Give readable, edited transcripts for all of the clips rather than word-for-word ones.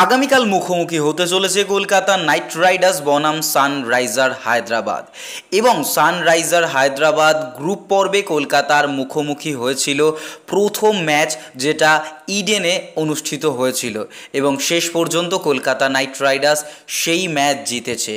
আগামীকাল মুখোমুখি হতে চলেছে কলকাতা নাইট রাইডার্স বনাম সানরাইজার হায়দ্রাবাদ এবং সানরাইজার হায়দ্রাবাদ গ্রুপ পর্বে কলকাতার মুখোমুখি হয়েছিল প্রথম ম্যাচ, যেটা ইডেনে অনুষ্ঠিত হয়েছিল এবং শেষ পর্যন্ত কলকাতা নাইট রাইডার্স সেই ম্যাচ জিতেছে।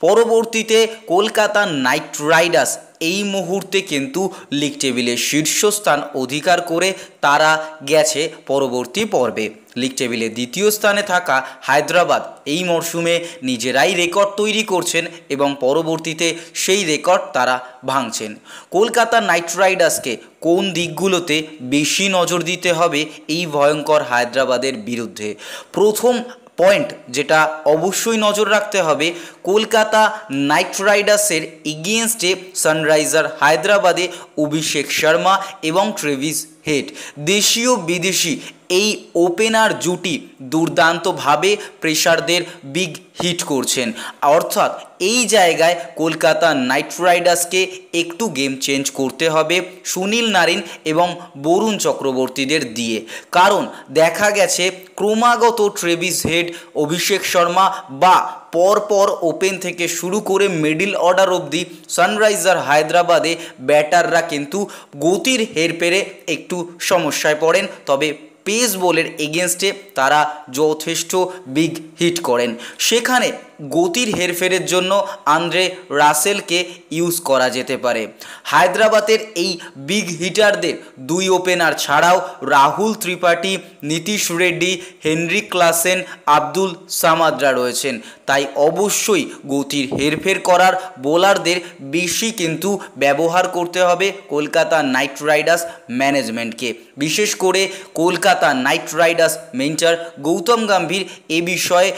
পরবর্তীতে কলকাতা নাইট রাইডার্স এই মুহূর্তে কিন্তু লিগ টেবিলে শীর্ষস্থান অধিকার করে তারা গেছে পরবর্তী পর্বে। লিগ টেবিলে দ্বিতীয় স্থানে থাকা হায়দ্রাবাদ এই মরশুমে নিজেরাই রেকর্ড তৈরি করছেন এবং পরবর্তীতে সেই রেকর্ড তারা ভাঙছেন। কলকাতা নাইট রাইডার্সকে কোন দিকগুলোতে বেশি নজর দিতে হবে এই ভয়ঙ্কর হায়দ্রাবাদের বিরুদ্ধে? প্রথম পয়েন্ট যেটা অবশ্যই নজর রাখতে হবে, কলকাতা নাইট রাইডার্সের এগেনস্টে সানরাইজার হায়দ্রাবাদে অভিষেক শর্মা এবং ট্রেভিস হেড, দেশীয় বিদেশি এই ওপেনার জুটি দুর্দান্তভাবে প্রেসারদের বিগ হিট করছেন। অর্থাৎ এই জায়গায় কলকাতা নাইট রাইডার্সকে একটু গেম চেঞ্জ করতে হবে সুনীল নারিন এবং বরুণ চক্রবর্তীদের দিয়ে, কারণ দেখা গেছে ক্রমাগত ট্রেভিস হেড, অভিষেক শর্মা বা পরপর ওপেন থেকে শুরু করে মিডল অর্ডার অবধি সানরাইজার হায়দ্রাবাদে ব্যাটাররা কিন্তু গতির হেরফেরে একটু সমস্যায় পড়েন, তবে পেস বলের এগেনস্টে তারা যথেষ্ট বিগ হিট করেন। সেখানে গতির হেরফেরের জন্য আন্দ্রে রাসেলকে ইউজ করা যেতে পারে। হায়দ্রাবাদের এই বিগ হিটারদের দুই ওপেনার ছাড়াও রাহুল ত্রিপাঠী, নীতিশ রেড্ডি, হেনরি ক্লাসেন, আব্দুল সামাদরা রয়েছেন। তাই অবশ্যই গতির হেরফের করার বোলারদের বেশি কিন্তু ব্যবহার করতে হবে কলকাতা নাইট রাইডার্স ম্যানেজমেন্টকে। বিশেষ করে Kolkata Knight Riders mentor Gautam Gambhir এ বিষয়ে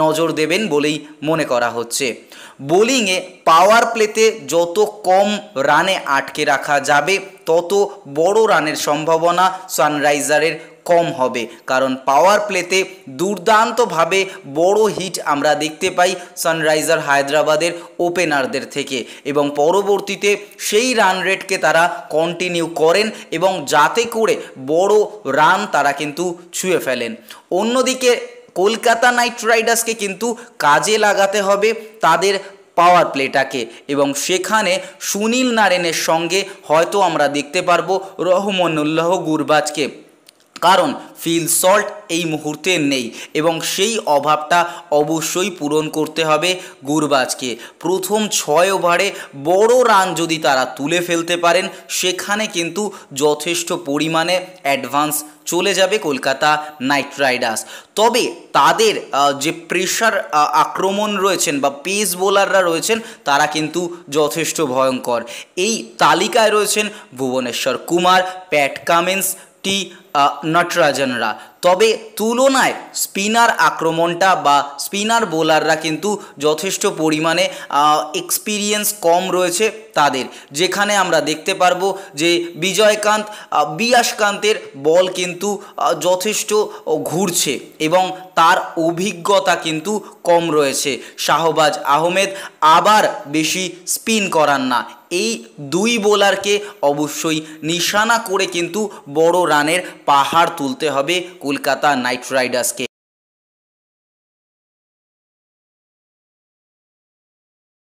নজর দেবেন বলেই মনে করা হচ্ছে। বোলিংয়ে পাওয়ার প্লেতে যত কম রানে আটকে রাখা যাবে তত বড় রানের সম্ভাবনা সানরাইজারের কম হবে, কারণ পাওয়ার প্লেতে দুর্দান্তভাবে বড় হিট আমরা দেখতে পাই সানরাইজার হায়দ্রাবাদের ওপেনারদের থেকে এবং পরবর্তীতে সেই রান রেটকে তারা কন্টিনিউ করেন এবং যাতে করে বড় রান তারা কিন্তু ছুঁয়ে ফেলেন। অন্যদিকে কলকাতা নাইট রাইডার্সকে কিন্তু কাজে লাগাতে হবে তাদের পাওয়ার প্লেটাকে এবং সেখানে সুনীল নারিনের সঙ্গে হয়তো আমরা দেখতে পারবো রহমানুল্লাহ গুরবাজকে, কারণ ফিল সল্ট এই মুহূর্তে নেই এবং সেই অভাবটা অবশ্যই পূরণ করতে হবে গুরবাজকে। প্রথম 6 ওভারে বড় রান যদি তারা তুলে ফেলতে পারেন সেখানে কিন্তু যথেষ্ট পরিমাণে অ্যাডভান্স চলে যাবে কলকাতা নাইট রাইডার্স। তবে তাদের যে প্রেশার আক্রমণ রয়েছেন বা পেস বোলাররা রয়েছেন তারা কিন্তু যথেষ্ট ভয়ঙ্কর। এই তালিকায় রয়েছেন ভুবনেশ্বর কুমার, প্যাট কামিন্স, টি নটরাজনরা। তবে তুলনায় স্পিনার আক্রমণটা বা স্পিনার বোলাররা কিন্তু যথেষ্ট পরিমাণে এক্সপিরিয়েন্স কম রয়েছে তাদের, যেখানে আমরা দেখতে পারবো যে বিজয়কান্ত, বিয়াসকান্তের বল কিন্তু যথেষ্ট ঘুরছে এবং তার অভিজ্ঞতা কিন্তু কম রয়েছে। শাহবাজ আহমেদ আবার বেশি স্পিন করান না। এই দুই বোলারকে অবশ্যই নিশানা করে কিন্তু বড় রানের পাহাড় তুলতে হবে কলকাতা নাইট রাইডার্সকে।